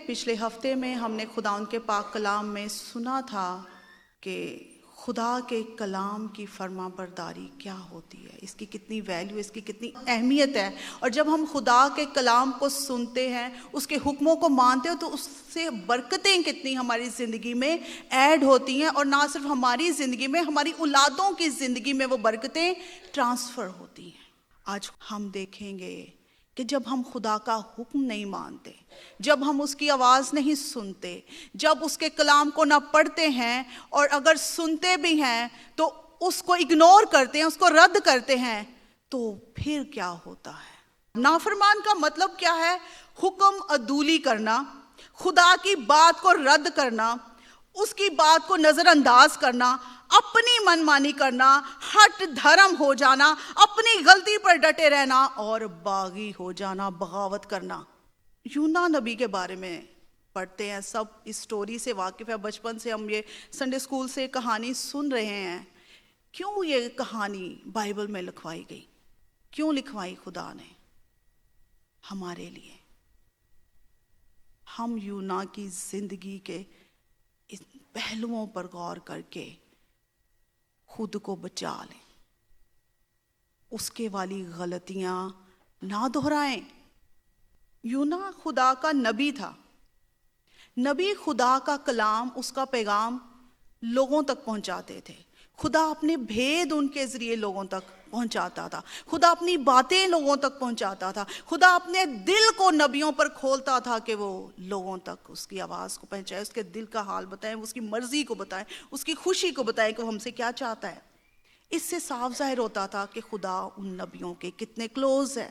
پچھلے ہفتے میں ہم نے خداوند کے پاک کلام میں سنا تھا کہ خدا کے کلام کی فرما برداری کیا ہوتی ہے، اس کی کتنی ویلیو، اس کی کتنی اہمیت ہے۔ اور جب ہم خدا کے کلام کو سنتے ہیں، اس کے حکموں کو مانتے ہیں، تو اس سے برکتیں کتنی ہماری زندگی میں ایڈ ہوتی ہیں، اور نہ صرف ہماری زندگی میں، ہماری اولادوں کی زندگی میں وہ برکتیں ٹرانسفر ہوتی ہیں۔ آج ہم دیکھیں گے کہ جب ہم خدا کا حکم نہیں مانتے، جب ہم اس کی آواز نہیں سنتے، جب اس کے کلام کو نہ پڑھتے ہیں، اور اگر سنتے بھی ہیں تو اس کو اگنور کرتے ہیں، اس کو رد کرتے ہیں، تو پھر کیا ہوتا ہے؟ نافرمان کا مطلب کیا ہے؟ حکم عدولی کرنا، خدا کی بات کو رد کرنا، اس کی بات کو نظر انداز کرنا، اپنی منمانی کرنا، ہٹ دھرم ہو جانا، اپنی غلطی پر ڈٹے رہنا اور باغی ہو جانا، بغاوت کرنا۔ یونا نبی کے بارے میں پڑھتے ہیں، سب اس سٹوری سے واقف ہے، بچپن سے ہم یہ سنڈے اسکول سے کہانی سن رہے ہیں۔ کیوں یہ کہانی بائبل میں لکھوائی گئی؟ کیوں لکھوائی خدا نے؟ ہمارے لیے۔ ہم یونا کی زندگی کے ان پہلوؤں پر غور کر کے خود کو بچا لیں، اس کے والی غلطیاں نہ دہرائیں۔ یونا خدا کا نبی تھا۔ نبی خدا کا کلام، اس کا پیغام لوگوں تک پہنچاتے تھے۔ خدا اپنے بھید ان کے ذریعے لوگوں تک پہنچاتا تھا، خدا اپنی باتیں لوگوں تک پہنچاتا تھا، خدا اپنے دل کو نبیوں پر کھولتا تھا کہ وہ لوگوں تک اس کی آواز کو پہنچائے، اس کے دل کا حال بتائیں، اس کی مرضی کو بتائیں، اس کی خوشی کو بتائیں کہ وہ ہم سے کیا چاہتا ہے۔ اس سے صاف ظاہر ہوتا تھا کہ خدا ان نبیوں کے کتنے کلوز ہے،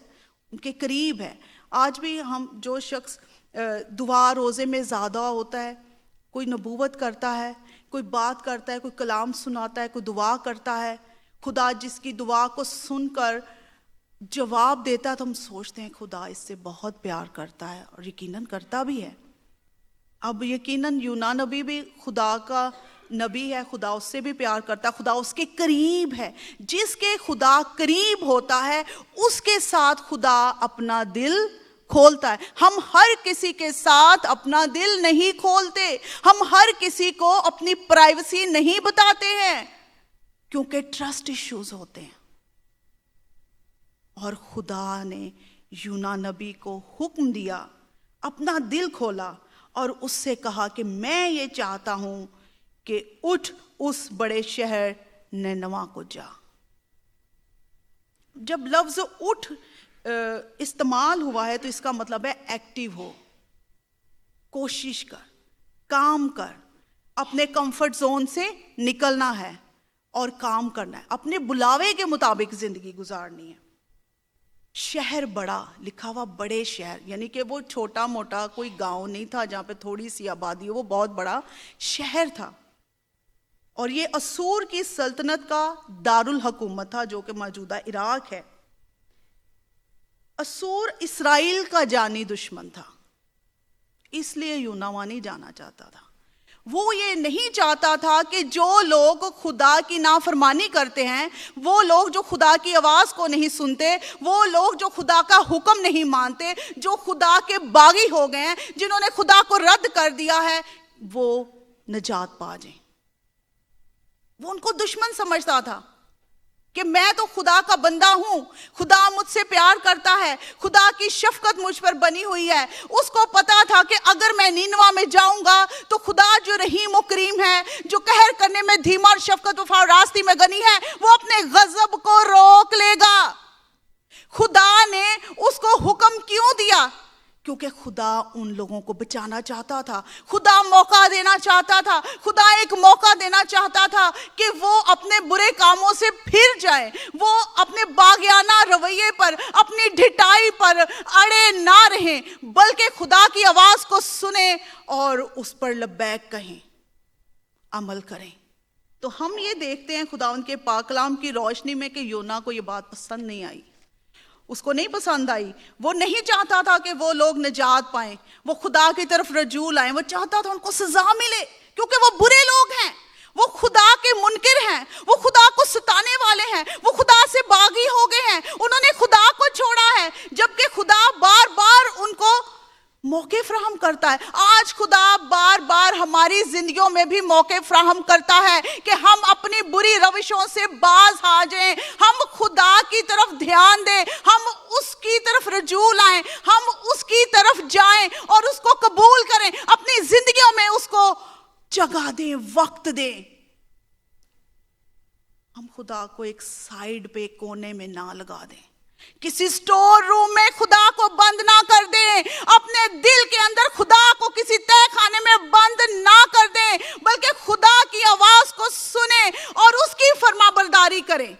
ان کے قریب ہے۔ آج بھی ہم جو شخص دعا روزے میں زیادہ ہوتا ہے، کوئی نبوت کرتا ہے، کوئی بات کرتا ہے، کوئی کلام سناتا ہے، کوئی دعا کرتا ہے، خدا جس کی دعا کو سن کر جواب دیتا ہے، تو ہم سوچتے ہیں خدا اس سے بہت پیار کرتا ہے، اور یقیناً کرتا بھی ہے۔ اب یقیناً یونا نبی بھی خدا کا نبی ہے، خدا اس سے بھی پیار کرتا ہے، خدا اس کے قریب ہے۔ جس کے خدا قریب ہوتا ہے، اس کے ساتھ خدا اپنا دل کھولتا ہے۔ ہم ہر کسی کے ساتھ اپنا دل نہیں کھولتے، ہم ہر کسی کو اپنی پرائیویسی نہیں بتاتے ہیں، کیونکہ ٹرسٹ ایشوز ہوتے ہیں۔ اور خدا نے یونا نبی کو حکم دیا، اپنا دل کھولا اور اس سے کہا کہ میں یہ چاہتا ہوں کہ اٹھ اس بڑے شہر نینوا کو جا۔ جب لفظ اٹھ استعمال ہوا ہے تو اس کا مطلب ہے ایکٹیو ہو، کوشش کر، کام کر، اپنے کمفرٹ زون سے نکلنا ہے اور کام کرنا ہے، اپنے بلاوے کے مطابق زندگی گزارنی ہے۔ شہر بڑا لکھا ہوا، بڑے شہر، یعنی کہ وہ چھوٹا موٹا کوئی گاؤں نہیں تھا جہاں پہ تھوڑی سی آبادی ہو، وہ بہت بڑا شہر تھا، اور یہ اسور کی سلطنت کا دارالحکومت تھا، جو کہ موجودہ عراق ہے۔ اسور اسرائیل کا جانی دشمن تھا، اس لیے یونا وہاں نہیں جانا چاہتا تھا۔ وہ یہ نہیں چاہتا تھا کہ جو لوگ خدا کی نافرمانی کرتے ہیں، وہ لوگ جو خدا کی آواز کو نہیں سنتے، وہ لوگ جو خدا کا حکم نہیں مانتے، جو خدا کے باغی ہو گئے ہیں، جنہوں نے خدا کو رد کر دیا ہے، وہ نجات پا جائیں۔ وہ ان کو دشمن سمجھتا تھا کہ میں تو خدا کا بندہ ہوں، خدا مجھ سے پیار کرتا ہے، خدا کی شفقت مجھ پر بنی ہوئی ہے۔ اس کو پتا تھا کہ اگر میں نینوا میں جاؤں گا تو خدا جو رحیم و کریم ہے، جو قہر کرنے میں دھیما اور شفقت وفا اور راستی میں غنی ہے، وہ اپنے غضب کو روک لے گا۔ خدا نے اس کو حکم کیوں دیا؟ کیونکہ خدا ان لوگوں کو بچانا چاہتا تھا، خدا موقع دینا چاہتا تھا، خدا ایک موقع دینا چاہتا تھا کہ وہ اپنے برے کاموں سے پھر جائیں، وہ اپنے باغیانہ رویے پر، اپنی ڈھٹائی پر اڑے نہ رہیں، بلکہ خدا کی آواز کو سنیں اور اس پر لبیک کہیں، عمل کریں۔ تو ہم یہ دیکھتے ہیں خداوند کے پاک کلام کی روشنی میں کہ یونا کو یہ بات پسند نہیں آئی، اس کو نہیں پسند آئی۔ وہ نہیں چاہتا تھا کہ وہ لوگ نجات پائیں، وہ خدا کی طرف رجوع لائیں، وہ چاہتا تھا ان کو سزا ملے، کیونکہ وہ برے لوگ ہیں، وہ خدا کے منکر ہیں، وہ خدا کو ستانے والے ہیں، وہ خدا سے باغی ہو گئے ہیں، انہوں نے خدا کو چھوڑا ہے، جبکہ خدا بار بار ان کو موقع فراہم کرتا ہے. آج خدا بار بار ہماری زندگیوں میں بھی موقع فراہم کرتا ہے کہ ہم اپنی بری روشوں سے باز آ جائیں, ہم خدا کی طرف دھیان دیں, ہم اس کی طرف رجوع لائیں, ہم اس کی طرف جائیں اور اس کو قبول کریں, اپنی زندگیوں میں اس کو جگہ دیں, وقت دیں. ہم خدا کو ایک سائیڈ پہ کونے میں نہ لگا دیں, کسی سٹور روم میں خدا کو بند نہ کر دیں, اپنے دل کے اندر خدا کو کسی تہہ خانے میں بند نہ کر دیں, بلکہ خدا کی آواز کو سنیں اور اس کی فرما برداری کریں.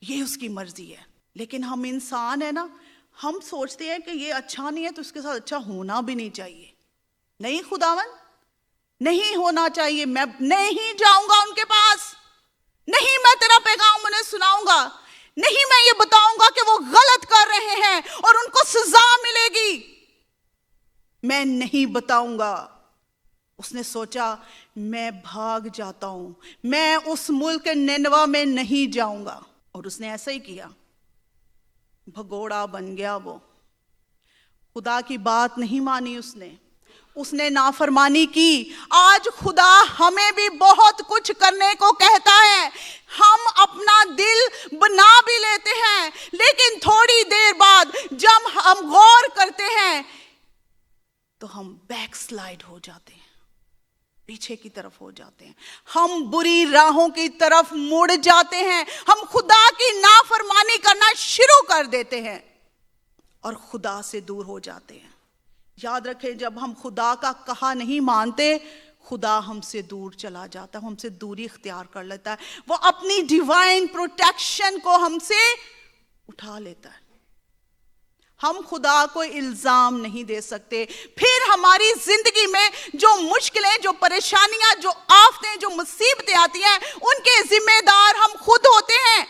یہ اس کی مرضی ہے. لیکن ہم انسان ہیں نا, ہم سوچتے ہیں کہ یہ اچھا نہیں ہے تو اس کے ساتھ اچھا ہونا بھی نہیں چاہیے. نہیں خداوند, نہیں ہونا چاہیے, میں نہیں جاؤں گا ان کے پاس, نہیں میں تیرا پیغام انہیں سناؤں گا, نہیں میں یہ بتاؤں گا کہ وہ غلط کر رہے ہیں اور ان کو سزا ملے گی, میں نہیں بتاؤں گا. اس نے سوچا میں بھاگ جاتا ہوں, میں اس ملک نینوا میں نہیں جاؤں گا, اور اس نے ایسا ہی کیا. بھگوڑا بن گیا وہ, خدا کی بات نہیں مانی اس نے نافرمانی کی. آج خدا ہمیں بھی بہت کچھ کرنے کو کہتا ہے, ہم اپنا دل بنا بھی لیتے ہیں, لیکن تھوڑی دیر بعد جب ہم غور کرتے ہیں تو ہم بیک سلائیڈ ہو جاتے ہیں, پیچھے کی طرف ہو جاتے ہیں, ہم بری راہوں کی طرف مڑ جاتے ہیں, ہم خدا کی نافرمانی کرنا شروع کر دیتے ہیں اور خدا سے دور ہو جاتے ہیں. یاد رکھیں, جب ہم خدا کا کہا نہیں مانتے, خدا ہم سے دور چلا جاتا ہے, ہم سے دوری اختیار کر لیتا ہے, وہ اپنی ڈیوائن پروٹیکشن کو ہم سے اٹھا لیتا ہے. ہم خدا کو الزام نہیں دے سکتے. پھر ہماری زندگی میں جو مشکلیں, جو پریشانیاں, جو آفتیں, جو مصیبتیں آتی ہیں, ان کے ذمہ دار ہم خود ہوتے ہیں,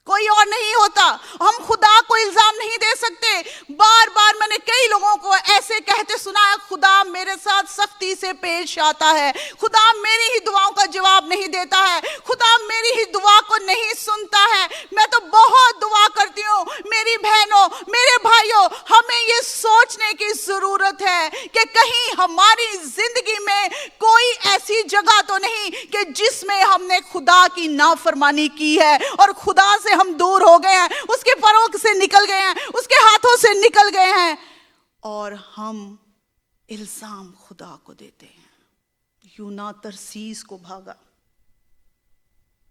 کوئی اور نہیں ہوتا. ہم خدا کو الزام نہیں دے سکتے. بار بار میں نے کئی لوگوں کو ایسے کہتے سنا ہے, خدا میرے ساتھ سختی سے پیش آتا ہے, خدا میری ہی دعاؤں کا جواب نہیں دیتا ہے, خدا میری ہی دعا کو نہیں سنتا ہے. میں تو بہت دعا کرتی ہوں. میری بہنوں, میرے بھائیوں, ہمیں یہ سوچنے کی ضرورت ہے کہ کہیں ہماری زندگی میں کوئی ایسی جگہ تو نہیں کہ جس میں ہم نے خدا کی نافرمانی کی ہے اور خدا سے ہم دور ہو گئے ہیں, اس کے فروغ سے نکل گئے ہیں, اس کے ہاتھوں سے نکل گئے ہیں, اور ہم الزام خدا کو دیتے ہیں. یونا ترسیس کو بھاگا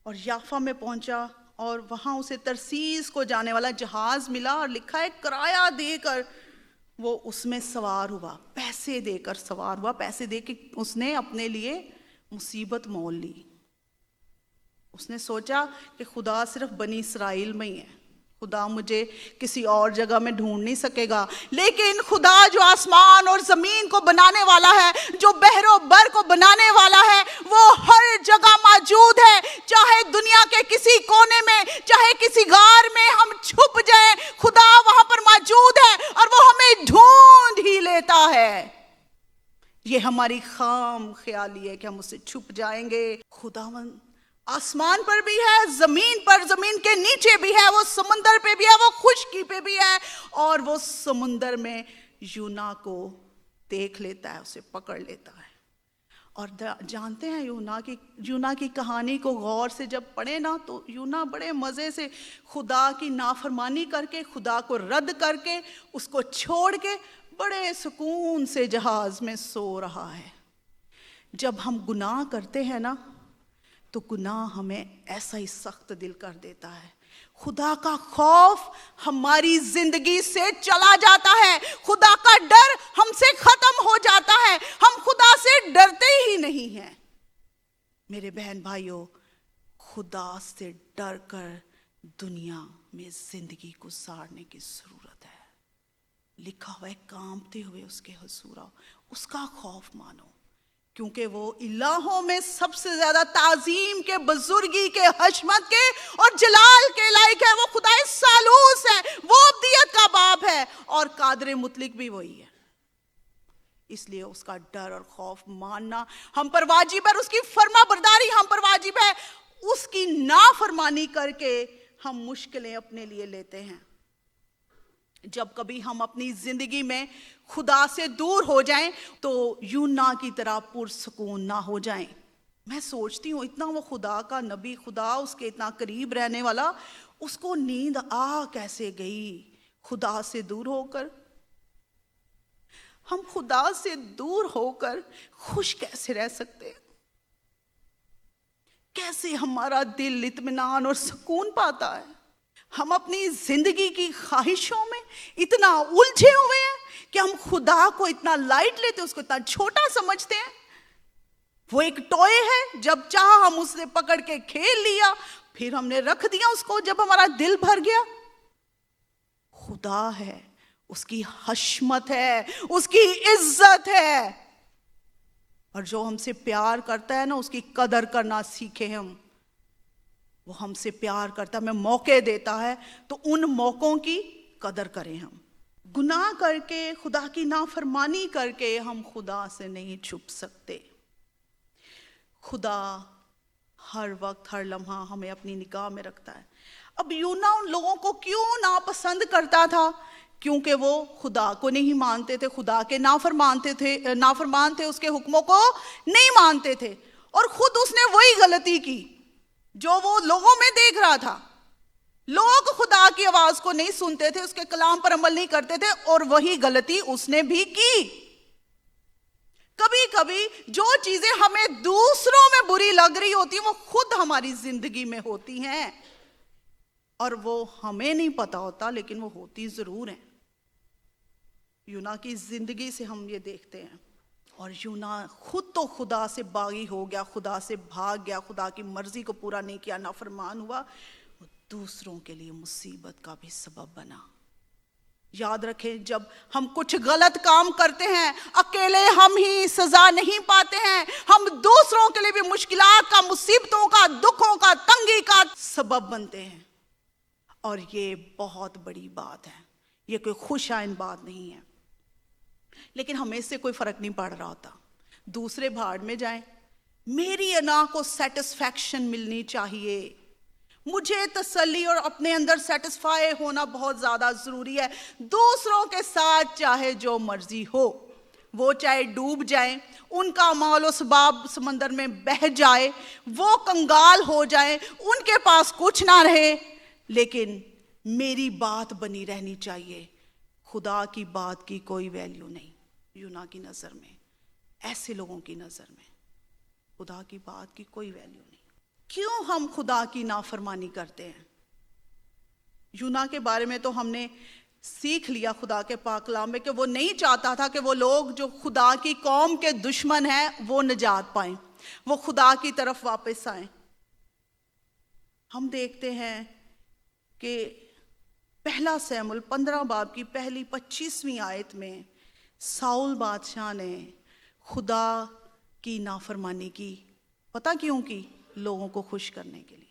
اور یافا میں پہنچا, اور وہاں اسے ترسیس کو جانے والا جہاز ملا, اور لکھا ہے کرایہ دے کر وہ اس میں سوار ہوا, پیسے دے کر سوار ہوا, پیسے دے کے اس نے اپنے لیے مصیبت مول لی. اس نے سوچا کہ خدا صرف بنی اسرائیل میں ہی ہے, خدا مجھے کسی اور جگہ میں ڈھونڈ نہیں سکے گا. لیکن خدا جو آسمان اور زمین کو بنانے والا ہے, جو بحر و بر کو بنانے والا ہے, وہ ہر جگہ موجود ہے. چاہے دنیا کے کسی کونے میں, چاہے کسی غار میں ہم چھپ جائیں, خدا وہاں پر موجود ہے اور وہ ہمیں ڈھونڈ ہی لیتا ہے. یہ ہماری خام خیالی ہے کہ ہم اس سے چھپ جائیں گے. خداوند آسمان پر بھی ہے, زمین پر, زمین کے نیچے بھی ہے, وہ سمندر پہ بھی ہے, وہ خشکی پہ بھی ہے, اور وہ سمندر میں یونا کو دیکھ لیتا ہے, اسے پکڑ لیتا ہے. اور جانتے ہیں یونا کی کہانی کو غور سے جب پڑھے نا, تو یونا بڑے مزے سے خدا کی نافرمانی کر کے, خدا کو رد کر کے, اس کو چھوڑ کے بڑے سکون سے جہاز میں سو رہا ہے. جب ہم گناہ کرتے ہیں نا, تو گناہ ہمیں ایسا ہی سخت دل کر دیتا ہے. خدا کا خوف ہماری زندگی سے چلا جاتا ہے, خدا کا ڈر ہم سے ختم ہو جاتا ہے, ہم خدا سے ڈرتے ہی نہیں ہیں. میرے بہن بھائیوں, خدا سے ڈر کر دنیا میں زندگی گزارنے کی ضرورت ہے. لکھا ہوا ہے کانپتے ہوئے اس کے حضور آؤ, اس کا خوف مانو, کیونکہ وہ الہوں میں سب سے زیادہ تعظیم کے, بزرگی کے, حشمت کے اور جلال کے لائق ہے. وہ خدائے سالوس ہے, وہ ابدیت کا باپ ہے, اور قادر مطلق بھی وہی ہے. اس لیے اس کا ڈر اور خوف ماننا ہم پر واجب ہے, اس کی فرما برداری ہم پر واجب ہے. اس کی نافرمانی کر کے ہم مشکلیں اپنے لیے لیتے ہیں. جب کبھی ہم اپنی زندگی میں خدا سے دور ہو جائیں تو یونا کی طرح پرسکون نہ ہو جائیں. میں سوچتی ہوں اتنا وہ خدا کا نبی, خدا اس کے اتنا قریب رہنے والا, اس کو نیند آ کیسے گئی خدا سے دور ہو کر؟ ہم خدا سے دور ہو کر خوش کیسے رہ سکتے؟ کیسے ہمارا دل اطمینان اور سکون پاتا ہے؟ ہم اپنی زندگی کی خواہشوں میں اتنا الجھے ہوئے ہیں کہ ہم خدا کو اتنا لائٹ لیتے, اس کو اتنا چھوٹا سمجھتے ہیں. وہ ایک ٹوئے ہے, جب چاہا ہم اسے پکڑ کے کھیل لیا, پھر ہم نے رکھ دیا اس کو جب ہمارا دل بھر گیا. خدا ہے, اس کی حشمت ہے, اس کی عزت ہے, اور جو ہم سے پیار کرتا ہے نا, اس کی قدر کرنا سیکھے ہم. وہ ہم سے پیار کرتا ہے, ہمیں موقع دیتا ہے, تو ان موقعوں کی قدر کریں ہم. گناہ کر کے, خدا کی نافرمانی کر کے ہم خدا سے نہیں چھپ سکتے. خدا ہر وقت ہر لمحہ ہمیں اپنی نگاہ میں رکھتا ہے. اب یونا ان لوگوں کو کیوں ناپسند کرتا تھا؟ کیونکہ وہ خدا کو نہیں مانتے تھے, خدا کے نافرمان تھے, اس کے حکموں کو نہیں مانتے تھے. اور خود اس نے وہی غلطی کی جو وہ لوگوں میں دیکھ رہا تھا. لوگ خدا کی آواز کو نہیں سنتے تھے, اس کے کلام پر عمل نہیں کرتے تھے, اور وہی غلطی اس نے بھی کی. کبھی کبھی جو چیزیں ہمیں دوسروں میں بری لگ رہی ہوتی ہیں وہ خود ہماری زندگی میں ہوتی ہیں, اور وہ ہمیں نہیں پتا ہوتا, لیکن وہ ہوتی ضرور ہیں. یونا کی زندگی سے ہم یہ دیکھتے ہیں. اور یونا خود تو خدا سے باغی ہو گیا, خدا سے بھاگ گیا, خدا کی مرضی کو پورا نہیں کیا, نافرمان ہوا, وہ دوسروں کے لیے مصیبت کا بھی سبب بنا. یاد رکھیں, جب ہم کچھ غلط کام کرتے ہیں, اکیلے ہم ہی سزا نہیں پاتے ہیں, ہم دوسروں کے لیے بھی مشکلات کا, مصیبتوں کا, دکھوں کا, تنگی کا سبب بنتے ہیں. اور یہ بہت بڑی بات ہے, یہ کوئی خوش آئند بات نہیں ہے. لیکن ہمیں اس سے کوئی فرق نہیں پڑ رہا ہوتا. دوسرے بھاڑ میں جائیں, میری انا کو سیٹسفیکشن ملنی چاہیے, مجھے تسلی اور اپنے اندر سیٹسفائی ہونا بہت زیادہ ضروری ہے. دوسروں کے ساتھ چاہے جو مرضی ہو, وہ چاہے ڈوب جائیں, ان کا مال و اسباب سمندر میں بہہ جائے, وہ کنگال ہو جائیں, ان کے پاس کچھ نہ رہے, لیکن میری بات بنی رہنی چاہیے. خدا کی بات کی کوئی ویلیو نہیں. یونا کی نظر میں, ایسے لوگوں کی نظر میں خدا کی بات کی کوئی ویلیو نہیں. کیوں ہم خدا کی نافرمانی کرتے ہیں؟ یونا کے بارے میں تو ہم نے سیکھ لیا خدا کے پاک کلام میں کہ وہ نہیں چاہتا تھا کہ وہ لوگ جو خدا کی قوم کے دشمن ہیں وہ نجات پائیں, وہ خدا کی طرف واپس آئیں. ہم دیکھتے ہیں کہ پہلا سیموئیل 15 باب کی پہلی 25ویں آیت میں ساؤل بادشاہ نے خدا کی نافرمانی کی. پتہ کیوں کی؟ لوگوں کو خوش کرنے کے لیے.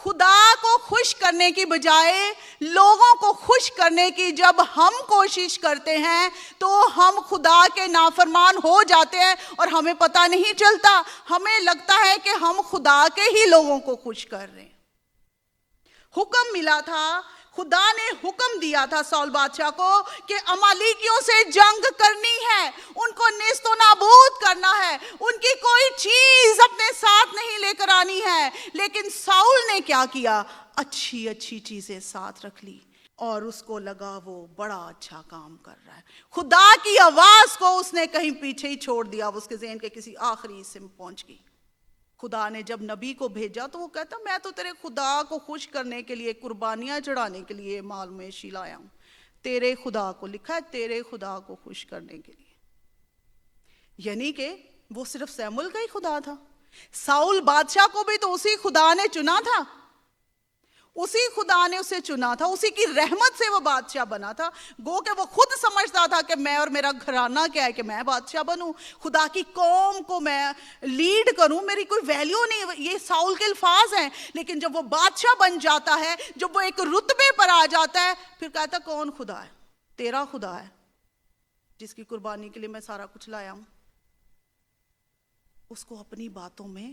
خدا کو خوش کرنے کی بجائے لوگوں کو خوش کرنے کی جب ہم کوشش کرتے ہیں تو ہم خدا کے نافرمان ہو جاتے ہیں, اور ہمیں پتہ نہیں چلتا. ہمیں لگتا ہے کہ ہم خدا کے ہی لوگوں کو خوش کر رہے ہیں. حکم ملا تھا, خدا نے حکم دیا تھا ساؤل بادشاہ کو کہ امالیکیوں سے جنگ کرنی ہے, ان کو نیست و نابود کرنا ہے, ان کی کوئی چیز اپنے ساتھ نہیں لے کر آنی ہے. لیکن ساؤل نے کیا کیا؟ اچھی اچھی چیزیں ساتھ رکھ لی, اور اس کو لگا وہ بڑا اچھا کام کر رہا ہے. خدا کی آواز کو اس نے کہیں پیچھے ہی چھوڑ دیا, وہ اس کے ذہن کے کسی آخری حصے میں پہنچ گئی. خدا نے جب نبی کو بھیجا تو وہ کہتا میں تو تیرے خدا کو خوش کرنے کے لیے, قربانیاں چڑھانے کے لیے مال مویشی لایا ہوں. تیرے خدا کو لکھا ہے تیرے خدا کو خوش کرنے کے لیے. یعنی کہ وہ صرف سیموئیل کا ہی خدا تھا. ساؤل بادشاہ کو بھی تو اسی خدا نے چنا تھا, اسی خدا نے اسے چنا تھا, اسی کی رحمت سے وہ بادشاہ بنا تھا. گو کہ وہ خود سمجھتا تھا کہ میں اور میرا گھرانہ کیا ہے کہ میں بادشاہ بنوں, خدا کی قوم کو میں لیڈ کروں, میری کوئی ویلیو نہیں. یہ ساؤل کے الفاظ ہیں. لیکن جب وہ بادشاہ بن جاتا ہے, جب وہ ایک رتبے پر آ جاتا ہے, پھر کہتا کون خدا ہے؟ تیرا خدا ہے جس کی قربانی کے لیے میں سارا کچھ لایا ہوں. اس کو اپنی باتوں میں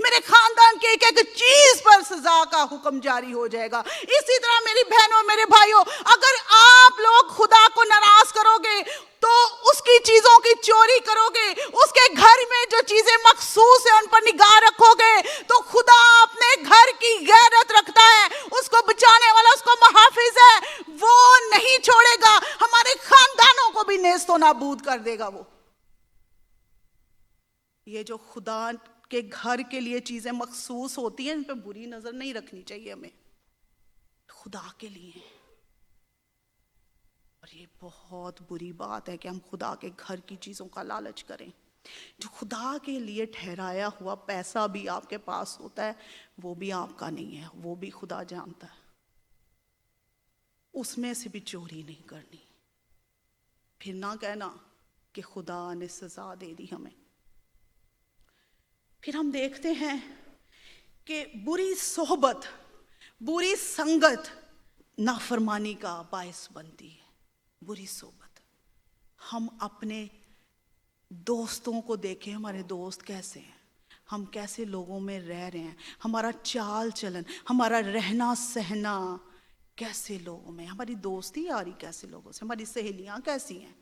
میرے خاندان کے ایک ایک چیز پر سزا کا حکم جاری ہو جائے گا. اسی طرح میری بہنوں, میرے بھائیوں, اگر آپ لوگ خدا کو ناراض کرو گے تو اس کی چیزوں کی چوری کرو گے, اس کے گھر میں جو چیزیں مخصوص ہیں ان پر نگاہ رکھو گے, تو خدا اپنے گھر کی غیرت رکھتا ہے, اس کو بچانے والا, اس کو محافظ ہے, وہ نہیں چھوڑے گا, ہمارے خاندانوں کو بھی نیست و نابود کر دے گا. وہ یہ جو خدا کے گھر کے لیے چیزیں مخصوص ہوتی ہیں, ان پہ بری نظر نہیں رکھنی چاہیے ہمیں, خدا کے لیے. اور یہ بہت بری بات ہے کہ ہم خدا کے گھر کی چیزوں کا لالچ کریں. جو خدا کے لیے ٹھہرایا ہوا پیسہ بھی آپ کے پاس ہوتا ہے, وہ بھی آپ کا نہیں ہے, وہ بھی خدا جانتا ہے. اس میں سے بھی چوری نہیں کرنی. پھر نہ کہنا کہ خدا نے سزا دے دی ہمیں. پھر ہم دیکھتے ہیں کہ بری صحبت, بری سنگت نافرمانی کا باعث بنتی ہے. بری صحبت, ہم اپنے دوستوں کو دیکھیں, ہمارے دوست کیسے ہیں, ہم کیسے لوگوں میں رہ رہے ہیں, ہمارا چال چلن, ہمارا رہنا سہنا کیسے لوگوں میں, ہماری دوستی یاری کیسے لوگوں سے, ہماری سہیلیاں کیسی ہیں.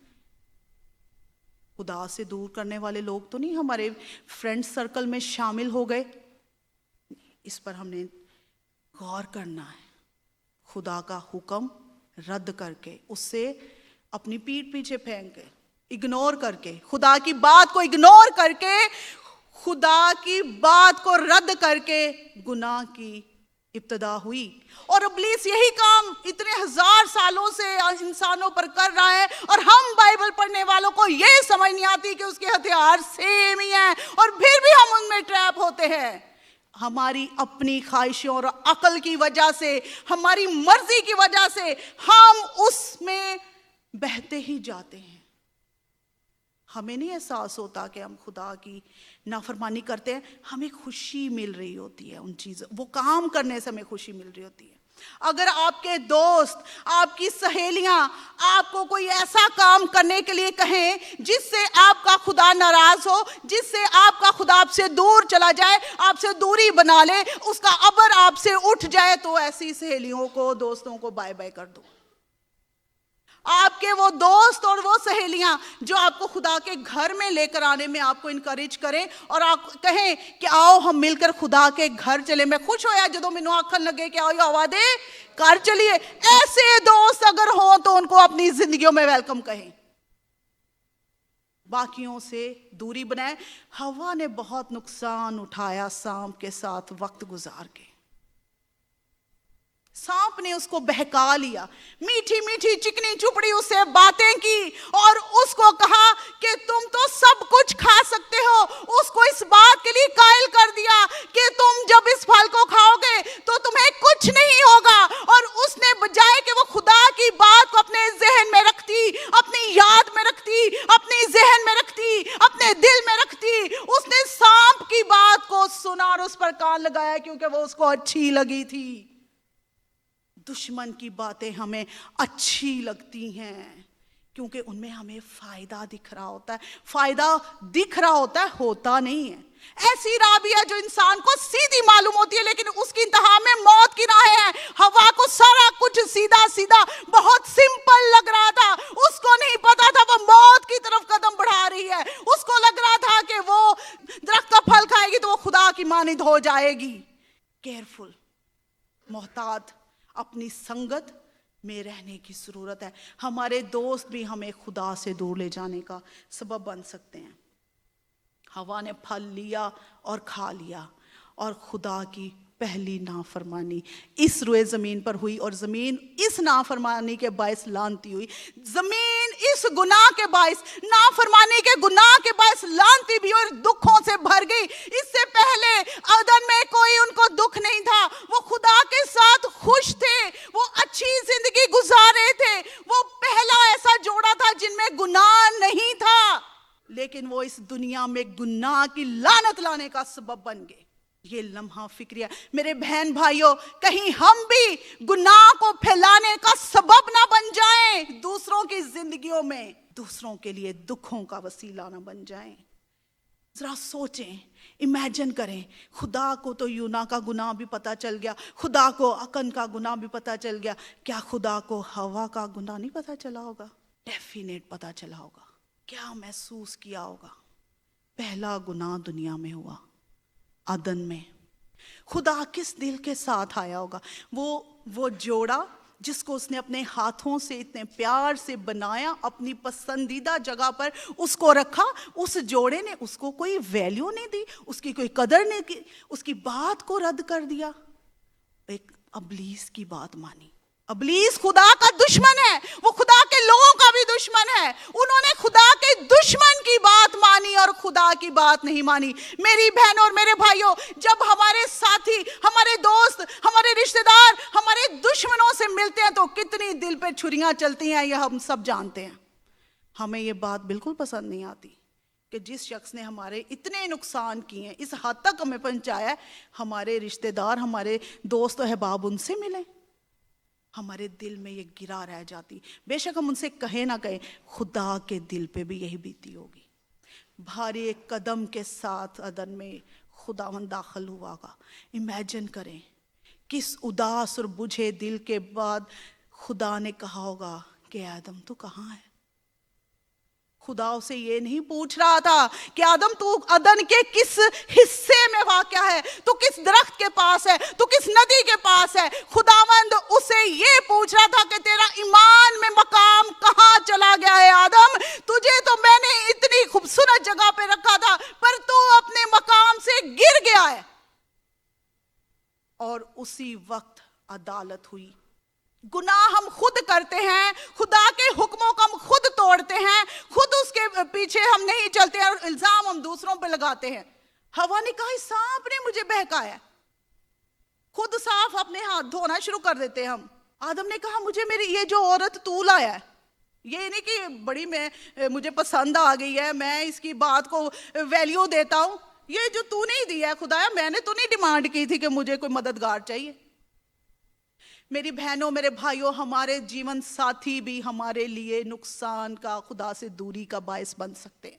خدا سے دور کرنے والے لوگ تو نہیں ہمارے فرینڈ سرکل میں شامل ہو گئے. اس پر ہم نے غور کرنا ہے. خدا کا حکم رد کر کے, اس سے اپنی پیٹھ پیچھے پھینک کے, اگنور کر کے, خدا کی بات کو اگنور کر کے, خدا کی بات کو رد کر کے گناہ کی ابتدا ہوئی. اور ابلیس یہی کام اتنے 1000 سالوں سے انسانوں پر کر رہا ہے, اور ہم بائبل پڑھنے والوں کو یہ سمجھ نہیں آتی کہ اس کے ہتھیار سیم ہی ہیں, اور پھر بھی ہم ان میں ٹریپ ہوتے ہیں. ہماری اپنی خواہشوں اور عقل کی وجہ سے, ہماری مرضی کی وجہ سے ہم اس میں بہتے ہی جاتے ہیں. ہمیں نہیں احساس ہوتا کہ ہم خدا کی نافرمانی کرتے ہیں, ہمیں خوشی مل رہی ہوتی ہے ان چیزوں, وہ کام کرنے سے ہمیں خوشی مل رہی ہوتی ہے. اگر آپ کے دوست, آپ کی سہیلیاں آپ کو کوئی ایسا کام کرنے کے لیے کہیں جس سے آپ کا خدا ناراض ہو, جس سے آپ کا خدا آپ سے دور چلا جائے, آپ سے دوری بنا لے, اس کا ابر آپ سے اٹھ جائے, تو ایسی سہیلیوں کو, دوستوں کو بائے بائے کر دو. آپ کے وہ دوست اور وہ سہیلیاں جو آپ کو خدا کے گھر میں لے کر آنے میں آپ کو انکریج کریں اور آپ کہیں کہ آؤ ہم مل کر خدا کے گھر چلیں, میں خوش ہویا جدو مینوں آکھن لگے کہ آؤ آوا دے گھر چلیے. ایسے دوست اگر ہوں تو ان کو اپنی زندگیوں میں ویلکم کہیں, باقیوں سے دوری بنائیں. ہوا نے بہت نقصان اٹھایا سانپ کے ساتھ وقت گزار کے. سانپ نے اس کو بہکا لیا, میٹھی میٹھی چکنی چپڑی اس سے باتیں کی اور اس کو کہا کہ تم تو سب کچھ کھا سکتے ہو. اس کو اس بات کے لیے قائل کر دیا کہ تم جب اس پھل کو کھاؤ گے تو تمہیں کچھ نہیں ہوگا. اور اس نے بجائے کہ وہ خدا کی بات کو اپنے ذہن میں رکھتی, اپنی یاد میں رکھتی, اپنی ذہن میں رکھتی, اپنے دل میں رکھتی, اس نے سانپ کی بات کو سنا اور اس پر کان لگایا کیونکہ وہ اس کو اچھی لگی تھی. دشمن کی باتیں ہمیں اچھی لگتی ہیں کیونکہ ان میں ہمیں فائدہ دکھ رہا ہوتا ہے. فائدہ دکھ رہا ہوتا ہے, ہوتا نہیں ہے. ایسی رابعہ جو انسان کو سیدھی معلوم ہوتی ہے لیکن اس کی انتہا میں موت کی راہیں ہیں. ہوا کو سارا کچھ سیدھا سیدھا بہت سمپل لگ رہا تھا, اس کو نہیں پتا تھا وہ موت کی طرف قدم بڑھا رہی ہے. اس کو لگ رہا تھا کہ وہ درخت کا پھل کھائے گی تو وہ خدا کی مانند ہو جائے گی. کیئرفل, محتاط, اپنی سنگت میں رہنے کی ضرورت ہے. ہمارے دوست بھی ہمیں خدا سے دور لے جانے کا سبب بن سکتے ہیں. ہوا نے پھل لیا اور کھا لیا اور خدا کی پہلی نافرمانی اس روئے زمین پر ہوئی اور زمین اس نافرمانی کے باعث لعنتی ہوئی. زمین اس گناہ کے باعث, نافرمانی کے گناہ کے باعث لعنتی بھی اور دکھوں سے بھر گئی. اس سے پہلے عدن میں کوئی ان کو دکھ نہیں تھا, وہ خدا کے ساتھ خوش تھے, وہ اچھی زندگی گزار رہے تھے. وہ پہلا ایسا جوڑا تھا جن میں گناہ نہیں تھا, لیکن وہ اس دنیا میں گناہ کی لعنت لانے کا سبب بن گئے. یہ لمحہ فکریہ میرے بہن بھائیوں, کہیں ہم بھی گناہ کو پھیلانے کا سبب نہ بن جائیں, دوسروں کی زندگیوں میں دوسروں کے لیے دکھوں کا وسیلہ نہ بن جائیں. ذرا سوچیں، امیجن کریں، خدا کو تو یونا کا گناہ بھی پتہ چل گیا، خدا کو اکن کا گناہ بھی پتہ چل گیا، کیا خدا کو ہوا کا گناہ نہیں پتہ چلا ہوگا؟ ڈیفینیٹ پتہ چلا ہوگا۔ کیا محسوس کیا ہوگا؟ پہلا گناہ دنیا میں ہوا، عدن میں۔ خدا کس دل کے ساتھ آیا ہوگا؟ وہ جوڑا جس کو اس نے اپنے ہاتھوں سے اتنے پیار سے بنایا، اپنی پسندیدہ جگہ پر اس کو رکھا، اس جوڑے نے اس کو کوئی ویلیو نہیں دی، اس کی کوئی قدر نہیں کی، اس کی بات کو رد کر دیا، ایک ابلیس کی بات مانی۔ ابلیس خدا کا دشمن ہے، وہ خدا کے لوگوں کا بھی دشمن ہے، انہوں نے خدا کے دشمن کی بات مانی اور خدا کی بات نہیں مانی۔ میری بہنوں اور میرے بھائیوں، جب ہمارے ساتھی، ہمارے دوست، ہمارے رشتہ دار ہمارے دشمنوں سے ملتے ہیں تو کتنی دل پہ چھریاں چلتی ہیں، یہ ہم سب جانتے ہیں۔ ہمیں یہ بات بالکل پسند نہیں آتی کہ جس شخص نے ہمارے اتنے نقصان کیے ہیں، اس حد تک ہمیں پہنچایا ہے، ہمارے رشتہ دار، ہمارے دوست و احباب ان سے ملیں، ہمارے دل میں یہ گرا رہ جاتی۔ بے شک ہم ان سے کہیں نہ کہیں، خدا کے دل پہ بھی یہی بیتی ہوگی۔ بھاری ایک قدم کے ساتھ عدن میں خداوند داخل ہوا گا۔ امیجن کریں کس اداس اور بجھے دل کے بعد خدا نے کہا ہوگا کہ آدم تو کہاں ہے؟ خدا اسے یہ نہیں پوچھ رہا تھا کہ آدم تو عدن کے کس حصے میں واقع ہے، تو کس درخت کے پاس ہے، تو کس ندی کے پاس ہے۔ خداوند اسے یہ پوچھ رہا تھا کہ تیرا ایمان میں مقام کہاں چلا گیا ہے آدم؟ تجھے تو میں نے اتنی خوبصورت جگہ پہ رکھا تھا، پر تو اپنے مقام سے گر گیا ہے۔ اور اسی وقت عدالت ہوئی۔ گناہ ہم خود کرتے ہیں، خدا کے حکموں کو ہم خود توڑتے ہیں، خود اس کے پیچھے ہم نہیں چلتے ہیں اور الزام ہم دوسروں پہ لگاتے ہیں۔ ہوا نے کہا سانپ نے مجھے بہکایا، خود صاف اپنے ہاتھ دھونا شروع کر دیتے ہیں ہم۔ آدم نے کہا مجھے میری یہ جو عورت تو لایا ہے، یہ نہیں کہ بڑی مجھے پسند آ گئی ہے، میں اس کی بات کو ویلیو دیتا ہوں، یہ جو تو نہیں دیا ہے خدایا، میں نے تو نہیں ڈیمانڈ کی تھی کہ مجھے کوئی مددگار چاہیے۔ میری بہنوں، میرے بھائیوں، ہمارے جیون ساتھی بھی ہمارے لیے نقصان کا، خدا سے دوری کا باعث بن سکتے ہیں۔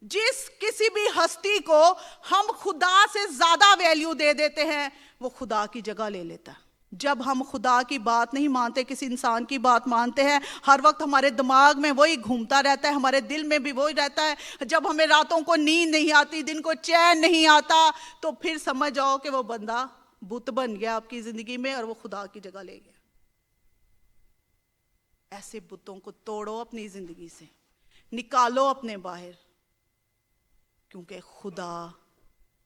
جس کسی بھی ہستی کو ہم خدا سے زیادہ ویلیو دے دیتے ہیں، وہ خدا کی جگہ لے لیتا ہے۔ جب ہم خدا کی بات نہیں مانتے، کسی انسان کی بات مانتے ہیں، ہر وقت ہمارے دماغ میں وہی گھومتا رہتا ہے، ہمارے دل میں بھی وہی رہتا ہے۔ جب ہمیں راتوں کو نیند نہیں آتی، دن کو چین نہیں آتا، تو پھر سمجھ جاؤ کہ وہ بندہ بت بن گیا آپ کی زندگی میں اور وہ خدا کی جگہ لے گیا۔ ایسے بتوں کو توڑو اپنی زندگی سے، نکالو اپنے باہر، کیونکہ خدا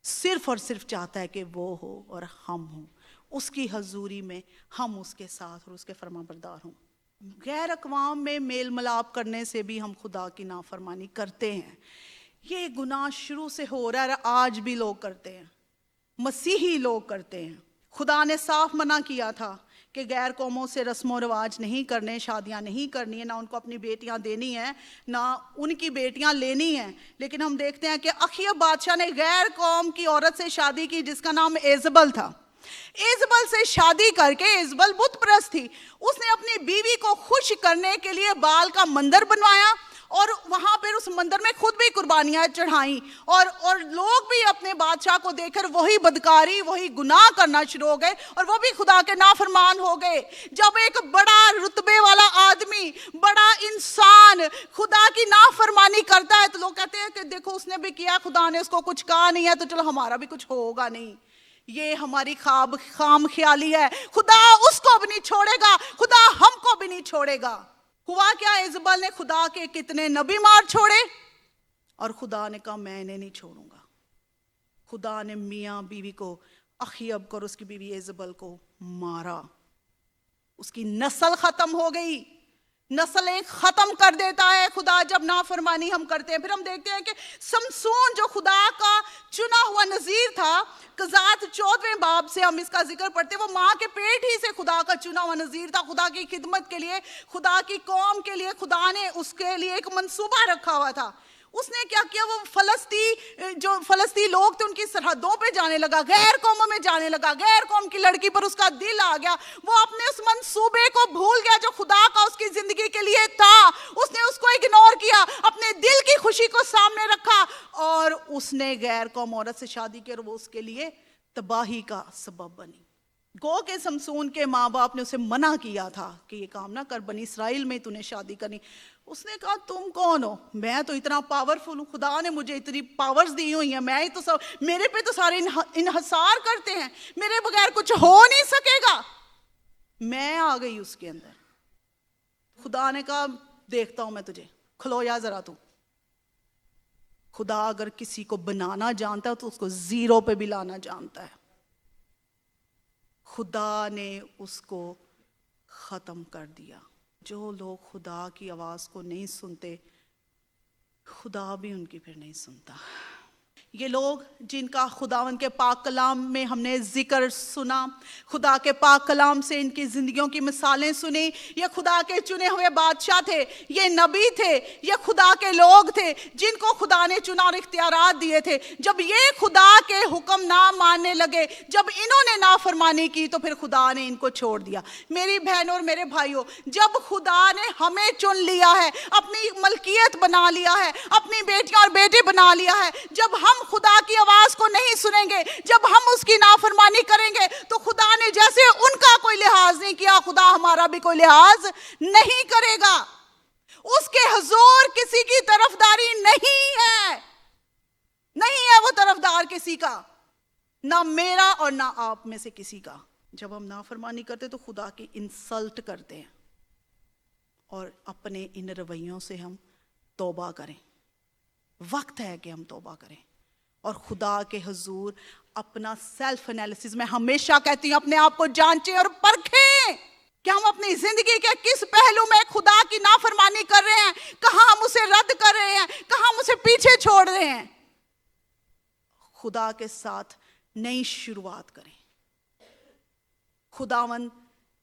صرف اور صرف چاہتا ہے کہ وہ ہو اور ہم ہوں، اس کی حضوری میں ہم اس کے ساتھ اور اس کے فرما بردار ہوں۔ غیر اقوام میں میل ملاپ کرنے سے بھی ہم خدا کی نافرمانی کرتے ہیں۔ یہ گناہ شروع سے ہو رہا ہے، آج بھی لوگ کرتے ہیں، مسیحی لوگ کرتے ہیں۔ خدا نے صاف منع کیا تھا کہ غیر قوموں سے رسم و رواج نہیں کرنے، شادیاں نہیں کرنی ہیں، نہ ان کو اپنی بیٹیاں دینی ہیں، نہ ان کی بیٹیاں لینی ہیں۔ لیکن ہم دیکھتے ہیں کہ اخیب بادشاہ نے غیر قوم کی عورت سے شادی کی جس کا نام ایزبل تھا۔ ایزبل سے شادی کر کے، ایزبل بت پرست تھی، اس نے اپنی بیوی کو خوش کرنے کے لیے بال کا مندر بنوایا اور وہاں پر اس مندر میں خود بھی قربانیاں چڑھائیں، اور لوگ بھی اپنے بادشاہ کو دیکھ کر وہی بدکاری، وہی گناہ کرنا شروع ہو گئے اور وہ بھی خدا کے نافرمان ہو گئے۔ جب ایک بڑا رتبے والا آدمی، بڑا انسان خدا کی نافرمانی کرتا ہے تو لوگ کہتے ہیں کہ دیکھو اس نے بھی کیا، خدا نے اس کو کچھ کہا نہیں ہے تو چلو ہمارا بھی کچھ ہوگا نہیں۔ یہ ہماری خام خیالی ہے۔ خدا اس کو بھی نہیں چھوڑے گا، خدا ہم کو بھی نہیں چھوڑے گا۔ ہوا کیا، ایزبل نے خدا کے کتنے نبی مار چھوڑے اور خدا نے کہا میں انہیں نہیں چھوڑوں گا۔ خدا نے میاں بیوی کو، اخیب کو اور اس کی بیوی ایزبل کو مارا، اس کی نسل ختم ہو گئی۔ نسل ایک ختم کر دیتا ہے خدا جب نافرمانی ہم کرتے ہیں۔ پھر ہم دیکھتے ہیں کہ سمسون جو خدا کا چنا ہوا نذیر تھا، قضات 14ویں باب سے ہم اس کا ذکر پڑھتے ہیں، وہ ماں کے پیٹ ہی سے خدا کا چنا ہوا نذیر تھا، خدا کی خدمت کے لیے، خدا کی قوم کے لیے خدا نے اس کے لیے ایک منصوبہ رکھا ہوا تھا۔ اس نے کیا کیا؟ وہ فلسطین لوگ تھے ان کی سرحدوں پہ جانے لگا، غیر قوموں میں جانے لگا، غیر قوم کی لڑکی پر اس کا دل آ گیا، وہ اپنے اس منصوبے کو بھول گیا جو خدا کا اس کی زندگی کے لیے تھا، اس نے اس کو اگنور کیا، اپنے دل کی خوشی کو سامنے رکھا، اور اس نے غیر قوم عورت سے شادی کی، اور وہ اس کے لیے تباہی کا سبب بنی۔ گو کہ سمسون کے ماں باپ نے اسے منع کیا تھا کہ یہ کام نہ کر، بنی اسرائیل میں تو نے شادی کرنی۔ اس نے کہا تم کون ہو؟ میں تو اتنا پاورفل ہوں، خدا نے مجھے اتنی پاورز دی ہوئی ہیں، میں ہی تو میرے پہ تو سارے انحصار کرتے ہیں، میرے بغیر کچھ ہو نہیں سکے گا۔ میں آ گئی اس کے اندر۔ خدا نے کہا دیکھتا ہوں میں تجھے، کھلو یا ذرا تو۔ خدا اگر کسی کو بنانا جانتا ہے تو اس کو زیرو پہ بھی لانا جانتا ہے۔ خدا نے اس کو ختم کر دیا۔ جو لوگ خدا کی آواز کو نہیں سنتے، خدا بھی ان کی پھر نہیں سنتا۔ یہ لوگ جن کا خداوند کے پاک کلام میں ہم نے ذکر سنا، خدا کے پاک کلام سے ان کی زندگیوں کی مثالیں سنی، یہ خدا کے چنے ہوئے بادشاہ تھے، یہ نبی تھے، یہ خدا کے لوگ تھے جن کو خدا نے چنا اور اختیارات دیے تھے۔ جب یہ خدا کے حکم نہ ماننے لگے، جب انہوں نے نافرمانی کی، تو پھر خدا نے ان کو چھوڑ دیا۔ میری بہنوں اور میرے بھائیوں، جب خدا نے ہمیں چن لیا ہے، اپنی ملکیت بنا لیا ہے، اپنی بیٹیاں اور بیٹے بنا لیا ہے، جب ہم خدا کی آواز کو نہیں سنیں گے، جب ہم اس کی نافرمانی کریں گے، تو خدا نے جیسے ان کا کوئی لحاظ نہیں کیا، خدا ہمارا بھی کوئی لحاظ نہیں کرے گا۔ اس کے حضور کسی کی طرفداری نہیں ہے، نہیں ہے وہ طرفدار کسی کا، نہ میرا اور نہ آپ میں سے کسی کا۔ جب ہم نافرمانی کرتے تو خدا کی انسلٹ کرتے ہیں، اور اپنے ان رویوں سے ہم توبہ کریں۔ وقت ہے کہ ہم توبہ کریں اور خدا کے حضور اپنا سیلف انالیسس، میں ہمیشہ کہتی ہوں اپنے آپ کو جانچیں اور پرکھیں کہ ہم اپنی زندگی کے کس پہلو میں خدا کی نافرمانی کر رہے ہیں، کہاں ہم اسے رد کر رہے ہیں، کہاں ہم اسے پیچھے چھوڑ رہے ہیں۔ خدا کے ساتھ نئی شروعات کریں۔ خداوند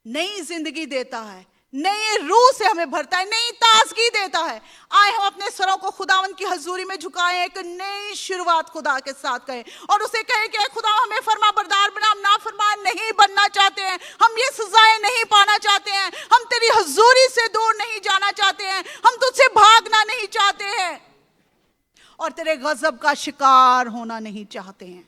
نئی زندگی دیتا ہے، نئی روح سے ہمیں بھرتا ہے، نئی تازگی دیتا ہے۔ آئے ہم اپنے سروں کو خداوند کی حضوری میں جھکائیں، ایک نئی شروعات خدا کے ساتھ کریں، اور اسے کہیں کہ خدا ہمیں فرما بردار بنا، ہم نافرمان نہیں بننا چاہتے ہیں، ہم یہ سزائیں نہیں پانا چاہتے ہیں، ہم تیری حضوری سے دور نہیں جانا چاہتے ہیں، ہم تجھ سے بھاگنا نہیں چاہتے ہیں، اور تیرے غضب کا شکار ہونا نہیں چاہتے ہیں۔